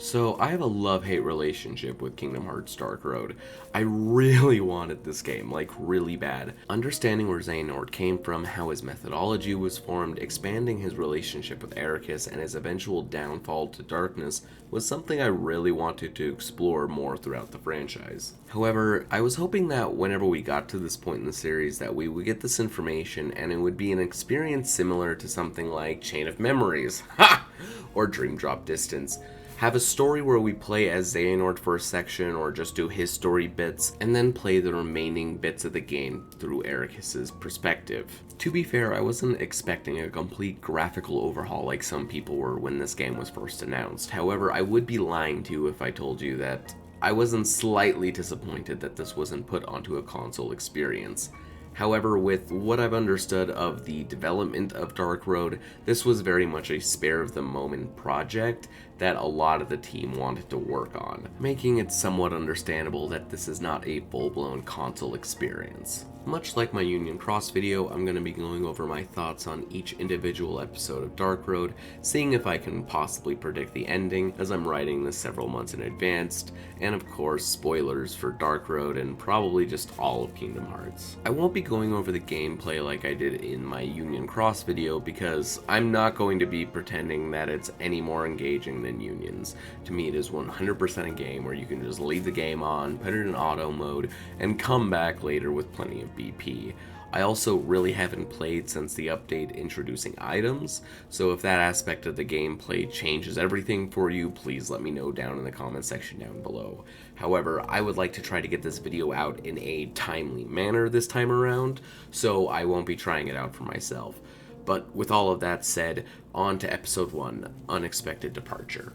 So, I have a love-hate relationship with Kingdom Hearts Dark Road. I really wanted this game, like really bad. Understanding where Xehanort came from, how his methodology was formed, expanding his relationship with Ericus, and his eventual downfall to darkness was something I really wanted to explore more throughout the franchise. However, I was hoping that whenever we got to this point in the series that we would get this information and it would be an experience similar to something like Chain of Memories, ha! Or Dream Drop Distance. Have a story where we play as Xehanort for a section or just do his story bits, and then play the remaining bits of the game through Ericus's perspective. To be fair, I wasn't expecting a complete graphical overhaul like some people were when this game was first announced. However, I would be lying to you if I told you that I wasn't slightly disappointed that this wasn't put onto a console experience. However, with what I've understood of the development of Dark Road, this was very much a spare-of-the-moment project that a lot of the team wanted to work on, making it somewhat understandable that this is not a full-blown console experience. Much like my Union Cross video, I'm going to be going over my thoughts on each individual episode of Dark Road, seeing if I can possibly predict the ending, as I'm writing this several months in advance, and of course, spoilers for Dark Road and probably just all of Kingdom Hearts. I won't be going over the gameplay like I did in my Union Cross video, because I'm not going to be pretending that it's any more engaging than Union's. To me, it is 100% a game where you can just leave the game on, put it in auto mode, and come back later with plenty of BP. I also really haven't played since the update introducing items, so if that aspect of the gameplay changes everything for you, please let me know down in the comment section down below. However, I would like to try to get this video out in a timely manner this time around, so I won't be trying it out for myself. But with all of that said, on to episode 1, Unexpected Departure.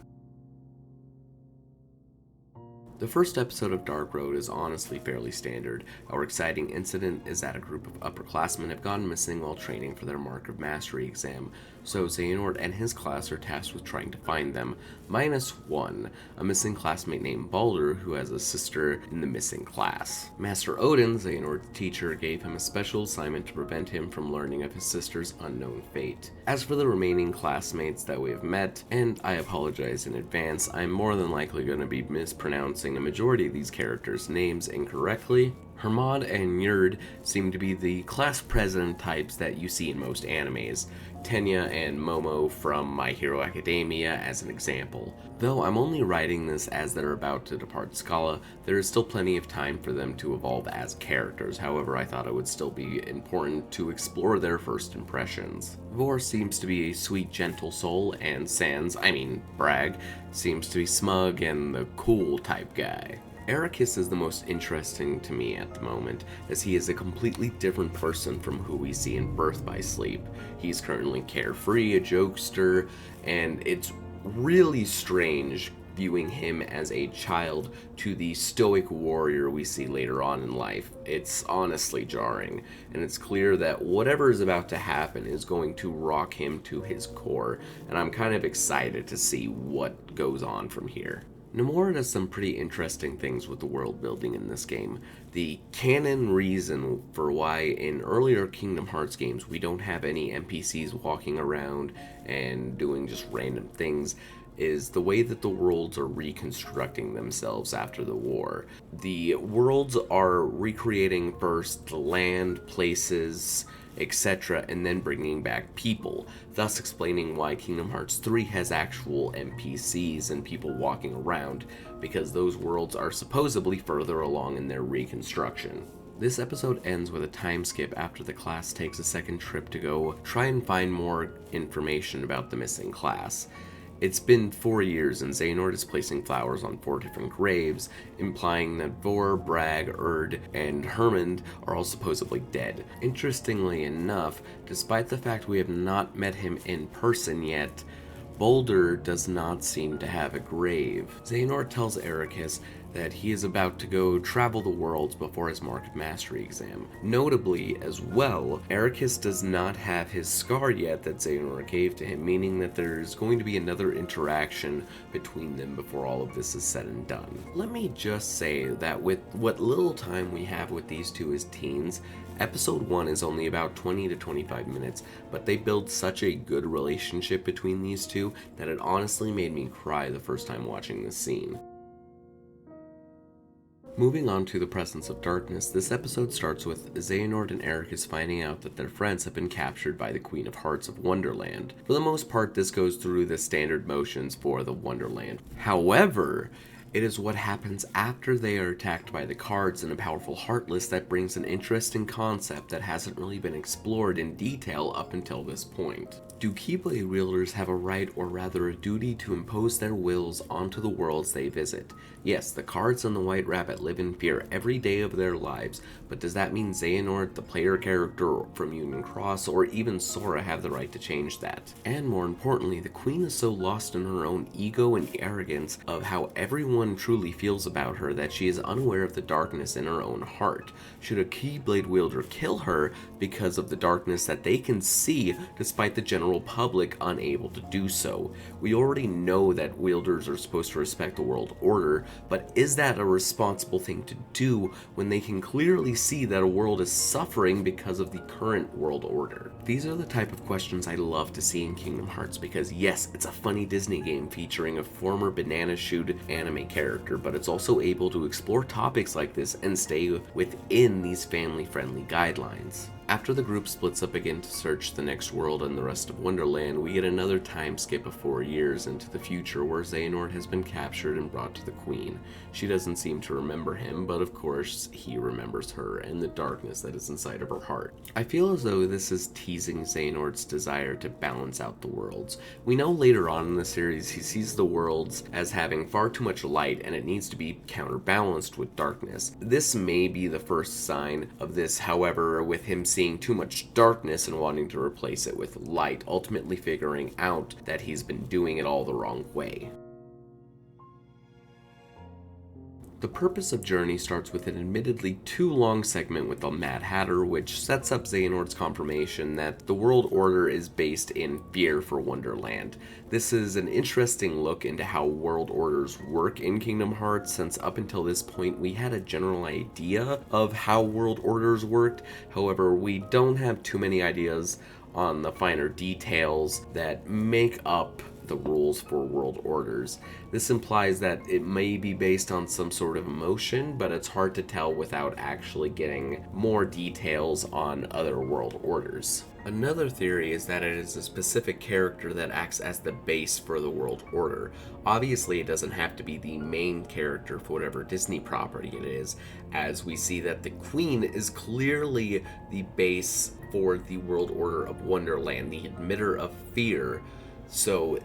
The first episode of Dark Road is honestly fairly standard. Our exciting incident is that a group of upperclassmen have gone missing while training for their Mark of Mastery exam, so Xehanort and his class are tasked with trying to find them, minus one, a missing classmate named Baldur who has a sister in the missing class. Master Odin, Xehanort's teacher, gave him a special assignment to prevent him from learning of his sister's unknown fate. As for the remaining classmates that we have met, and I apologize in advance, I'm more than likely going to be mispronouncing a majority of these characters' names incorrectly. Hermod and Njord seem to be the class president types that you see in most animes, Tenya and Momo from My Hero Academia as an example. Though I'm only writing this as they're about to depart Scala, there is still plenty of time for them to evolve as characters. However, I thought it would still be important to explore their first impressions. Vor seems to be a sweet, gentle soul, and Bragg, seems to be smug and the cool type guy. Ericus is the most interesting to me at the moment, as he is a completely different person from who we see in Birth by Sleep. He's currently carefree, a jokester, and it's really strange viewing him as a child to the stoic warrior we see later on in life. It's honestly jarring, and it's clear that whatever is about to happen is going to rock him to his core, and I'm kind of excited to see what goes on from here. Nomura does some pretty interesting things with the world building in this game. The canon reason for why in earlier Kingdom Hearts games we don't have any NPCs walking around and doing just random things is the way that the worlds are reconstructing themselves after the war. The worlds are recreating first the land, places, etc., and then bringing back people, thus explaining why Kingdom Hearts 3 has actual NPCs and people walking around, because those worlds are supposedly further along in their reconstruction. This episode ends with a time skip after the class takes a second trip to go try and find more information about the missing class. It's been 4 years and Xehanort is placing flowers on 4 different graves, implying that Vor, Bragg, Erd, and Hermund are all supposedly dead. Interestingly enough, despite the fact we have not met him in person yet, Baldur does not seem to have a grave. Xehanort tells Ericus that he is about to go travel the worlds before his Mark of Mastery exam. Notably, as well, Ericus does not have his scar yet that Xehanort gave to him, meaning that there's going to be another interaction between them before all of this is said and done. Let me just say that with what little time we have with these two as teens, Episode 1 is only about 20 to 25 minutes, but they build such a good relationship between these two to that it honestly made me cry the first time watching this scene. Moving on to the Presence of Darkness, this episode starts with Xehanort and Ericus finding out that their friends have been captured by the Queen of Hearts of Wonderland. For the most part, this goes through the standard motions for the Wonderland. However, it is what happens after they are attacked by the cards and a powerful Heartless that brings an interesting concept that hasn't really been explored in detail up until this point. Do Keyblade wielders have a right, or rather a duty, to impose their wills onto the worlds they visit? Yes, the cards and the White Rabbit live in fear every day of their lives, but does that mean Xehanort, the player character from Union Cross, or even Sora have the right to change that? And more importantly, the Queen is so lost in her own ego and arrogance of how everyone truly feels about her that she is unaware of the darkness in her own heart. Should a Keyblade wielder kill her because of the darkness that they can see despite the general public unable to do so? We already know that wielders are supposed to respect the world order, but is that a responsible thing to do when they can clearly see that a world is suffering because of the current world order? These are the type of questions I love to see in Kingdom Hearts because yes, it's a funny Disney game featuring a former Banana Shoot anime character, but it's also able to explore topics like this and stay within these family-friendly guidelines. After the group splits up again to search the next world and the rest of Wonderland, we get another time skip of 4 years into the future where Xehanort has been captured and brought to the Queen. She doesn't seem to remember him, but of course he remembers her and the darkness that is inside of her heart. I feel as though this is teasing Xehanort's desire to balance out the worlds. We know later on in the series he sees the worlds as having far too much light and it needs to be counterbalanced with darkness. This may be the first sign of this, however, with him seeing too much darkness and wanting to replace it with light, ultimately figuring out that he's been doing it all the wrong way. The purpose of Journey starts with an admittedly too long segment with the Mad Hatter, which sets up Xehanort's confirmation that the world order is based in fear for Wonderland. This is an interesting look into how world orders work in Kingdom Hearts, since up until this point we had a general idea of how world orders worked. However, we don't have too many ideas on the finer details that make up the rules for world orders. This implies that it may be based on some sort of emotion, but it's hard to tell without actually getting more details on other world orders. Another theory is that it is a specific character that acts as the base for the world order. Obviously, it doesn't have to be the main character for whatever Disney property it is, as we see that the Queen is clearly the base for the world order of Wonderland, the emitter of fear. So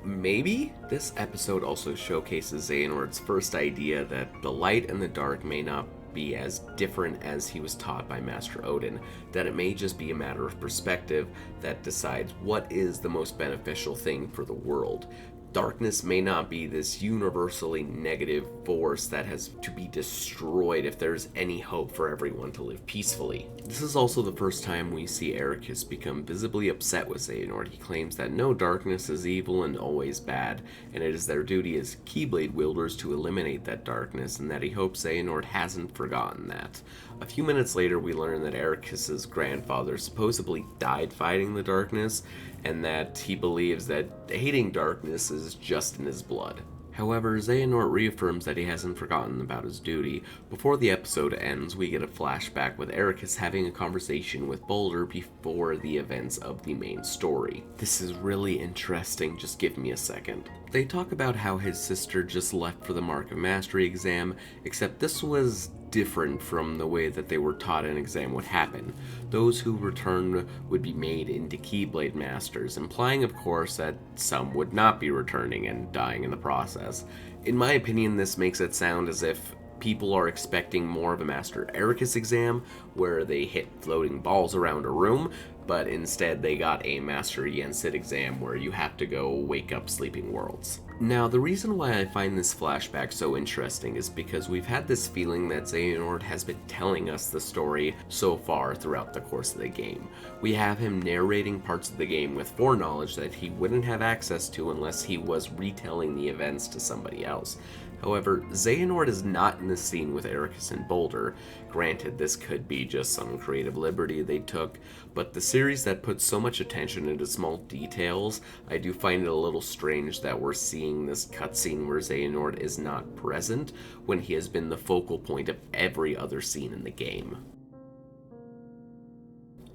maybe this episode also showcases Xehanort's first idea that the light and the dark may not be as different as he was taught by Master Odin, that it may just be a matter of perspective that decides what is the most beneficial thing for the world. Darkness may not be this universally negative force that has to be destroyed if there's any hope for everyone to live peacefully. This is also the first time we see Ericus become visibly upset with Xehanort. He claims that no darkness is evil and always bad, and it is their duty as Keyblade wielders to eliminate that darkness, and that he hopes Xehanort hasn't forgotten that. A few minutes later, we learn that Ericus's grandfather supposedly died fighting the darkness, and that he believes that hating darkness is just in his blood. However, Xehanort reaffirms that he hasn't forgotten about his duty. Before the episode ends, we get a flashback with Ericus having a conversation with Boulder before the events of the main story. This is really interesting, just give me a second. They talk about how his sister just left for the Mark of Mastery exam, except this was different from the way that they were taught an exam would happen. Those who returned would be made into Keyblade Masters, implying of course that some would not be returning and dying in the process. In my opinion, this makes it sound as if people are expecting more of a Master Ericus exam, where they hit floating balls around a room, but instead they got a Master Yensid exam where you have to go wake up sleeping worlds. Now, the reason why I find this flashback so interesting is because we've had this feeling that Xehanort has been telling us the story so far throughout the course of the game. We have him narrating parts of the game with foreknowledge that he wouldn't have access to unless he was retelling the events to somebody else. However, Xehanort is not in the scene with Ericus and Boulder. Granted, this could be just some creative liberty they took, but the series that puts so much attention into small details, I do find it a little strange that we're seeing this cutscene where Xehanort is not present when he has been the focal point of every other scene in the game.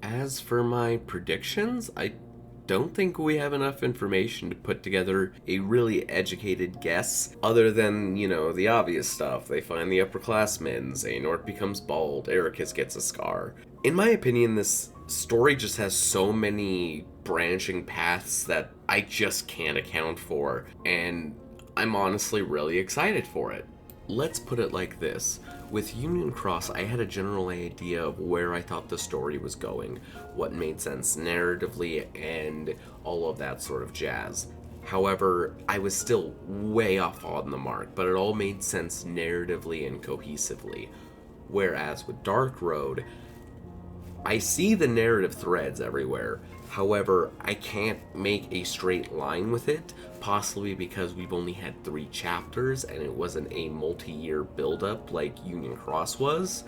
As for my predictions, I don't think we have enough information to put together a really educated guess, other than, the obvious stuff. They find the upperclassmen, Xehanort becomes bald, Ericus gets a scar. In my opinion, this story just has so many branching paths that I just can't account for, and I'm honestly really excited for it. Let's put it like this. With Union Cross, I had a general idea of where I thought the story was going, what made sense narratively, and all of that sort of jazz. However, I was still way off on the mark, but it all made sense narratively and cohesively. Whereas with Dark Road, I see the narrative threads everywhere. However, I can't make a straight line with it, possibly because we've only had 3 chapters and it wasn't a multi-year build-up like Union Cross was,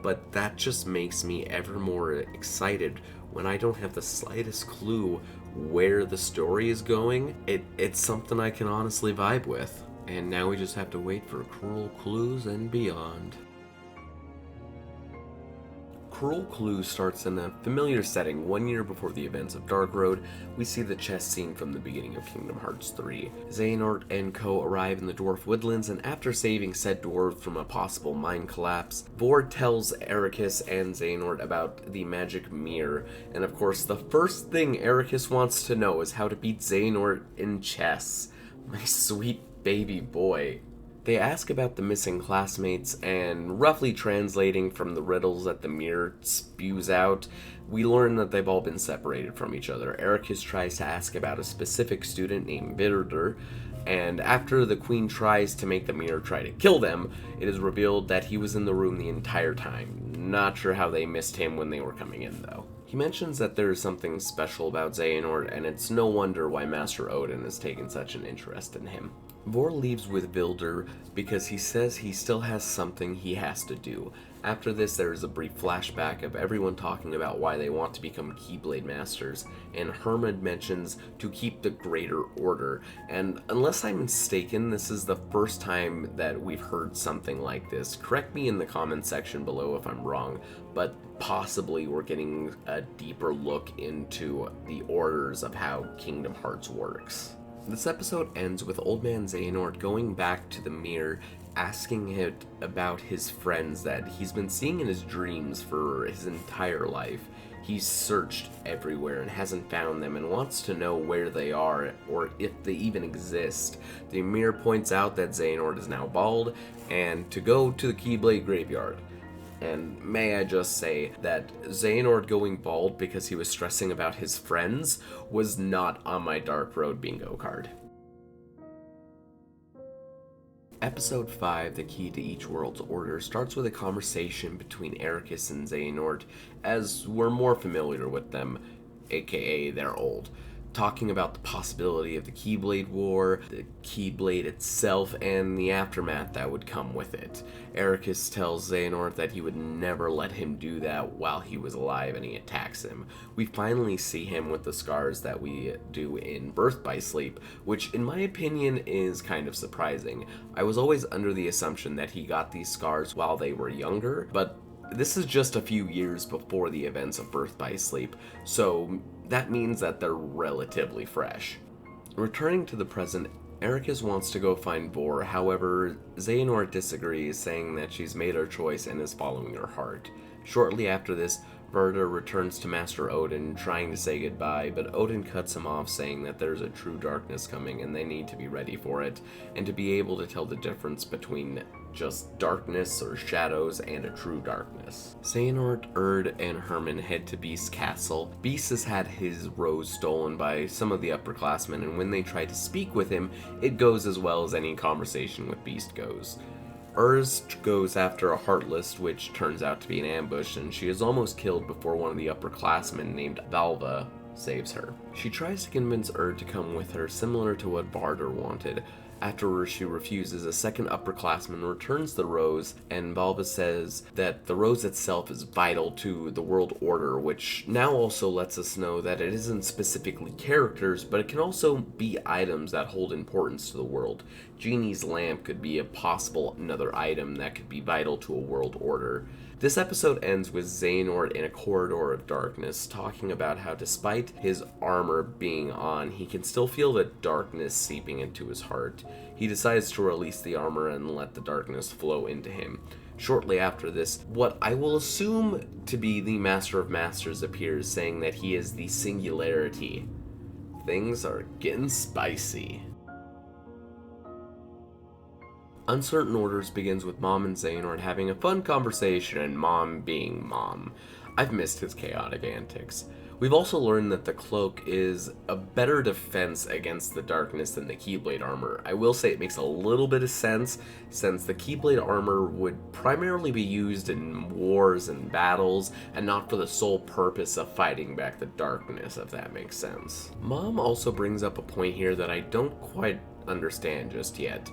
but that just makes me ever more excited when I don't have the slightest clue where the story is going. It's something I can honestly vibe with, and now we just have to wait for Cruel Clues and beyond. Cruel Clues starts in a familiar setting 1 year before the events of Dark Road. We see the chess scene from the beginning of Kingdom Hearts 3. Xehanort and co arrive in the Dwarf Woodlands, and after saving said dwarf from a possible mine collapse, Vor tells Ericus and Xehanort about the magic mirror, and of course the first thing Ericus wants to know is how to beat Xehanort in chess. My sweet baby boy. They ask about the missing classmates, and roughly translating from the riddles that the mirror spews out, we learn that they've all been separated from each other. Ericus tries to ask about a specific student named Vidder, and after the queen tries to make the mirror try to kill them, it is revealed that he was in the room the entire time. Not sure how they missed him when they were coming in, though. He mentions that there is something special about Xehanort, and it's no wonder why Master Odin has taken such an interest in him. Vor leaves with Vilder because he says he still has something he has to do. After this, there is a brief flashback of everyone talking about why they want to become Keyblade Masters, and Hermod mentions to keep the greater order, and unless I'm mistaken, this is the first time that we've heard something like this. Correct me in the comments section below if I'm wrong, but possibly we're getting a deeper look into the orders of how Kingdom Hearts works. This episode ends with Old Man Xehanort going back to the mirror, asking it about his friends that he's been seeing in his dreams for his entire life. He's searched everywhere and hasn't found them and wants to know where they are or if they even exist. The mirror points out that Xehanort is now bald and to go to the Keyblade graveyard. And may I just say that Xehanort going bald because he was stressing about his friends was not on my Dark Road bingo card. Episode 5, The Key to Each World's Order, starts with a conversation between Ericus and Xehanort, as we're more familiar with them, aka they're old, talking about the possibility of the Keyblade War, the Keyblade itself, and the aftermath that would come with it. Ericus tells Xehanort that he would never let him do that while he was alive, and he attacks him. We finally see him with the scars that we do in Birth by Sleep, which in my opinion is kind of surprising. I was always under the assumption that he got these scars while they were younger, but this is just a few years before the events of Birth by Sleep, so that means that they're relatively fresh. Returning to the present, Ericus wants to go find Vor, however, Xehanort disagrees, saying that she's made her choice and is following her heart. Shortly after this, Verda returns to Master Odin, trying to say goodbye, but Odin cuts him off, saying that there's a true darkness coming and they need to be ready for it, and to be able to tell the difference between just darkness or shadows and a true darkness. Xehanort, Erd, and Herman head to Beast's castle. Beast has had his rose stolen by some of the upperclassmen, and when they try to speak with him, it goes as well as any conversation with Beast goes. Ernst goes after a Heartless, which turns out to be an ambush, and she is almost killed before one of the upperclassmen named Valva saves her. She tries to convince Erd to come with her, similar to what Barter wanted. After she refuses, a second upperclassman returns the rose, and Balba says that the rose itself is vital to the world order, which now also lets us know that it isn't specifically characters, but it can also be items that hold importance to the world. Genie's lamp could be a possible another item that could be vital to a world order. This episode ends with Xehanort in a corridor of darkness, talking about how despite his armor being on, he can still feel the darkness seeping into his heart. He decides to release the armor and let the darkness flow into him. Shortly after this, what I will assume to be the Master of Masters appears, saying that he is the Singularity. Things are getting spicy. Uncertain Orders begins with Mom and Xehanort having a fun conversation and Mom being Mom. I've missed his chaotic antics. We've also learned that the cloak is a better defense against the darkness than the Keyblade armor. I will say it makes a little bit of sense, since the Keyblade armor would primarily be used in wars and battles, and not for the sole purpose of fighting back the darkness, if that makes sense. Mom also brings up a point here that I don't quite understand just yet.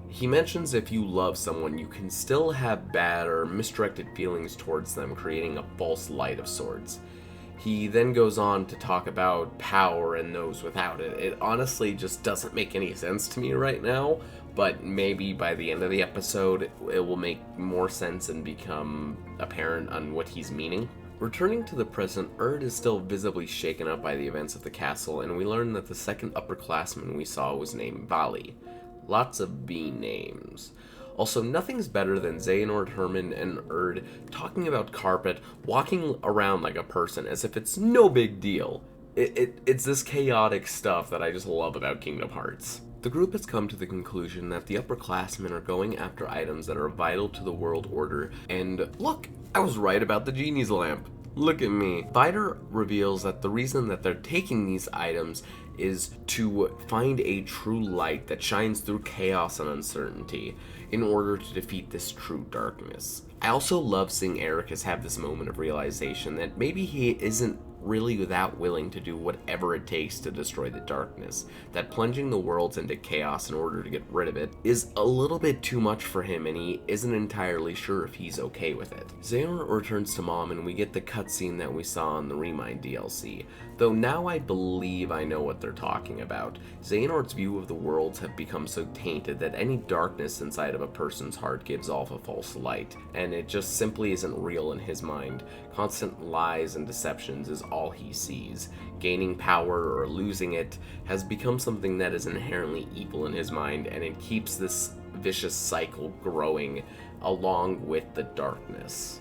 He mentions if you love someone, you can still have bad or misdirected feelings towards them, creating a false light of sorts. He then goes on to talk about power and those without it. It honestly just doesn't make any sense to me right now, but maybe by the end of the episode, it will make more sense and become apparent on what he's meaning. Returning to the present, Erd is still visibly shaken up by the events of the castle, and we learn that the second upperclassman we saw was named Vali. Lots of B names. Also, nothing's better than Xehanort, Herman, and Erd talking about carpet, walking around like a person as if it's no big deal. It's this chaotic stuff that I just love about Kingdom Hearts. The group has come to the conclusion that the upperclassmen are going after items that are vital to the world order, and look, I was right about the genie's lamp. Look at me. Vider reveals that the reason that they're taking these items is to find a true light that shines through chaos and uncertainty in order to defeat this true darkness. I also love seeing Ericus have this moment of realization that maybe he isn't really that willing to do whatever it takes to destroy the darkness, that plunging the worlds into chaos in order to get rid of it is a little bit too much for him, and he isn't entirely sure if he's okay with it. Xehanort returns to Mom, and we get the cutscene that we saw in the Remind DLC, though now I believe I know what they're talking about. Xehanort's view of the worlds have become so tainted that any darkness inside of a person's heart gives off a false light, and it just simply isn't real in his mind. Constant lies and deceptions is all he sees. Gaining power or losing it has become something that is inherently evil in his mind, and it keeps this vicious cycle growing along with the darkness.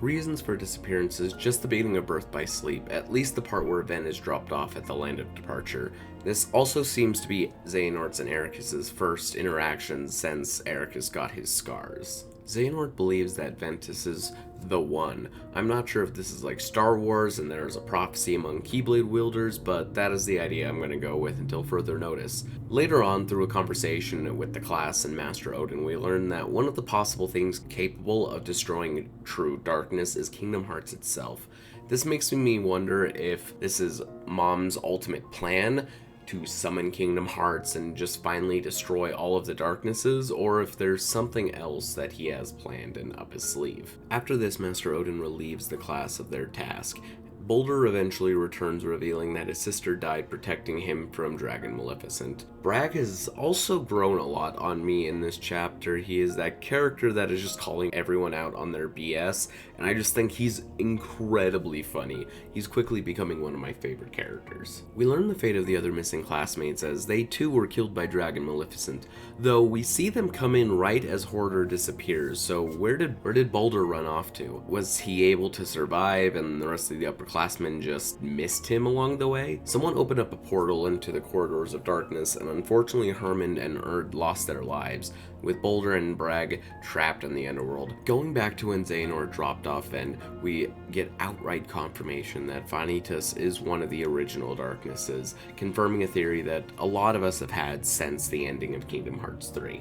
Reasons for disappearances, just the beginning of Birth by Sleep, at least the part where Ven is dropped off at the land of departure. This also seems to be Xehanort's and Ericus's first interactions since Ericus got his scars. Xehanort believes that Ventus is the one. I'm not sure if this is like Star Wars and there's a prophecy among Keyblade wielders, but that is the idea I'm going to go with until further notice. Later on, through a conversation with the class and Master Odin, we learn that one of the possible things capable of destroying true darkness is Kingdom Hearts itself. This makes me wonder if this is Mom's ultimate plan to summon Kingdom Hearts and just finally destroy all of the darknesses, or if there's something else that he has planned and up his sleeve. After this, Master Odin relieves the class of their task. Boulder eventually returns, revealing that his sister died protecting him from Dragon Maleficent. Bragg has also grown a lot on me in this chapter. He is that character that is just calling everyone out on their BS, and I just think he's incredibly funny. He's quickly becoming one of my favorite characters. We learn the fate of the other missing classmates as they too were killed by Dragon Maleficent, though we see them come in right as Hoarder disappears, so where did Boulder run off to? Was he able to survive and the rest of the upperclassmen just missed him along the way? Someone opened up a portal into the corridors of darkness, and unfortunately Herman and Erd lost their lives, with Boulder and Bragg trapped in the underworld. Going back to when Xehanort dropped off, and we get outright confirmation that Vanitas is one of the original darknesses, confirming a theory that a lot of us have had since the ending of Kingdom Hearts 3.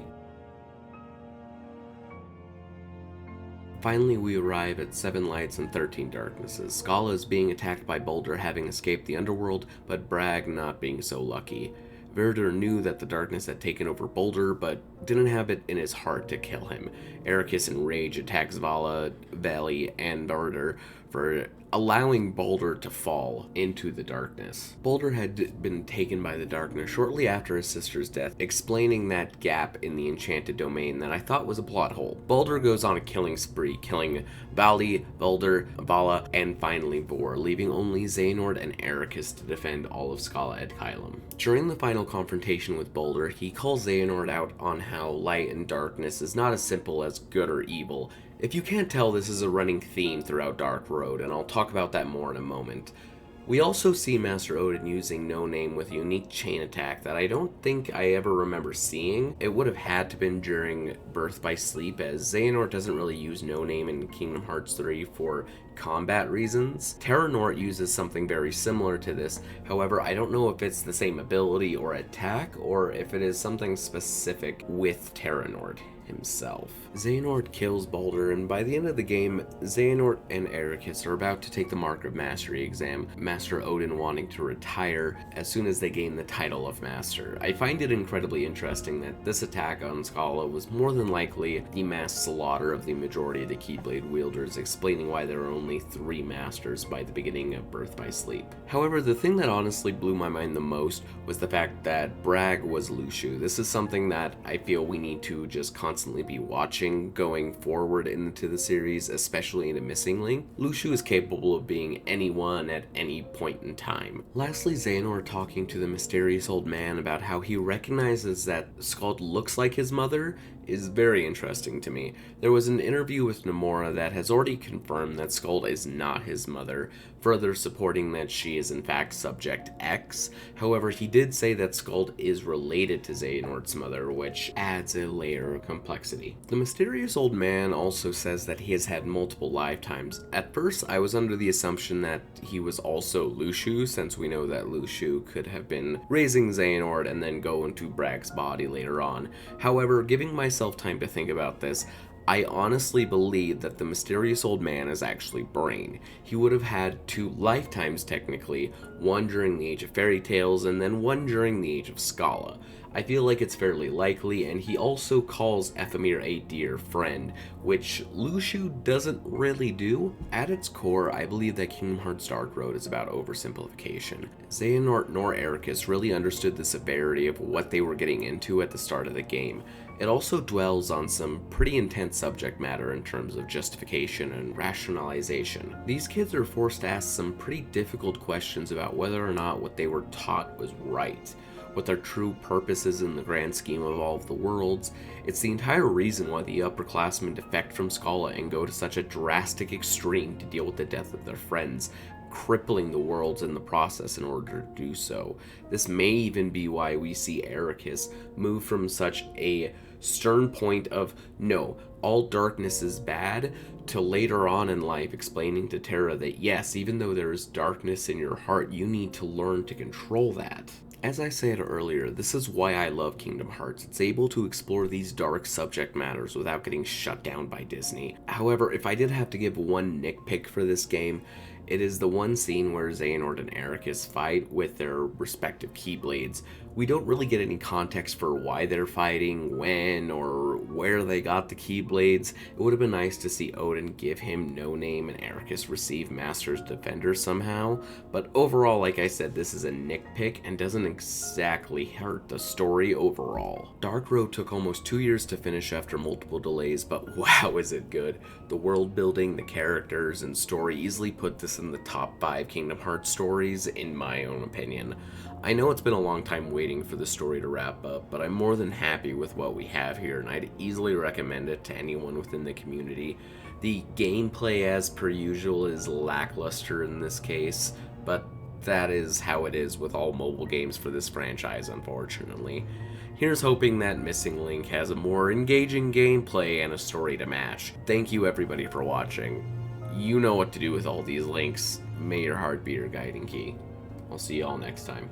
Finally, we arrive at 7 Lights and 13 Darknesses. Scala is being attacked by Boulder, having escaped the underworld, but Bragg not being so lucky. Verder knew that the darkness had taken over Boulder, but didn't have it in his heart to kill him. Ericus in rage attacks Vala, Valley, and Verder for allowing Boulder to fall into the darkness. Boulder had been taken by the darkness shortly after his sister's death, explaining that gap in the enchanted domain that I thought was a plot hole. Boulder goes on a killing spree, killing Valley, Boulder, Vala, and finally Vor, leaving only Xehanort and Ericus to defend all of Scala et Kylum. During the final confrontation with Boulder, he calls Xehanort out on how light and darkness is not as simple as good or evil. If you can't tell, this is a running theme throughout Dark Road, and I'll talk about that more in a moment. We also see Master Odin using No Name with a unique chain attack that I don't think I ever remember seeing. It would have had to been during Birth by Sleep, as Xehanort doesn't really use No Name in Kingdom Hearts 3 for combat reasons. Terranort uses something very similar to this, however I don't know if it's the same ability or attack, or if it is something specific with Terranort himself. Xehanort kills Boulder, and by the end of the game, Xehanort and Ericus are about to take the Mark of Mastery exam, Master Odin wanting to retire as soon as they gain the title of Master. I find it incredibly interesting that this attack on Scala was more than likely the mass slaughter of the majority of the Keyblade wielders, explaining why there are only 3 Masters by the beginning of Birth by Sleep. However, the thing that honestly blew my mind the most was the fact that Bragg was Luxu. This is something that I feel we need to just constantly be watching going forward into the series, especially in a Missing Link. Luxu is capable of being anyone at any point in time. Lastly, Xehanort talking to the mysterious old man about how he recognizes that Skald looks like his mother is very interesting to me. There was an interview with Nomura that has already confirmed that Skald is not his mother, further supporting that she is in fact Subject X. However, he did say that Skald is related to Xehanort's mother, which adds a layer of complexity. The mysterious old man also says that he has had multiple lifetimes. At first, I was under the assumption that he was also Luxu, since we know that Luxu could have been raising Xehanort and then go into Bragg's body later on. However, giving myself time to think about this, I honestly believe that the mysterious old man is actually Brain. He would have had 2 lifetimes technically, one during the Age of Fairy Tales and then one during the Age of Scala. I feel like it's fairly likely, and he also calls Ephemer a dear friend, which Luxu doesn't really do. At its core, I believe that Kingdom Hearts Dark Road is about oversimplification. Xehanort nor Ericus really understood the severity of what they were getting into at the start of the game. It also dwells on some pretty intense subject matter in terms of justification and rationalization. These kids are forced to ask some pretty difficult questions about whether or not what they were taught was right, what their true purpose is in the grand scheme of all of the worlds. It's the entire reason why the upperclassmen defect from Scala and go to such a drastic extreme to deal with the death of their friends, crippling the worlds in the process in order to do so. This may even be why we see Ericus move from such a stern point of, no, all darkness is bad, to later on in life explaining to Terra that yes, even though there is darkness in your heart, you need to learn to control that. As I said earlier, this is why I love Kingdom Hearts. It's able to explore these dark subject matters without getting shut down by Disney. However, if I did have to give one nitpick for this game, it is the one scene where Xehanort and Ericus fight with their respective Keyblades. We don't really get any context for why they're fighting, when, or where they got the Keyblades. It would have been nice to see Odin give him No Name and Ericus receive Master's Defender somehow, but overall, like I said, this is a nitpick and doesn't exactly hurt the story overall. Dark Road took almost 2 years to finish after multiple delays, but wow is it good. The world building, the characters, and story easily put this in the top 5 Kingdom Hearts stories in my own opinion. I know it's been a long time waiting for the story to wrap up, but I'm more than happy with what we have here, and I'd easily recommend it to anyone within the community. The gameplay, as per usual, is lackluster in this case, but that is how it is with all mobile games for this franchise, unfortunately. Here's hoping that Missing Link has a more engaging gameplay and a story to match. Thank you everybody for watching. You know what to do with all these links. May your heart be your guiding key. I'll see y'all next time.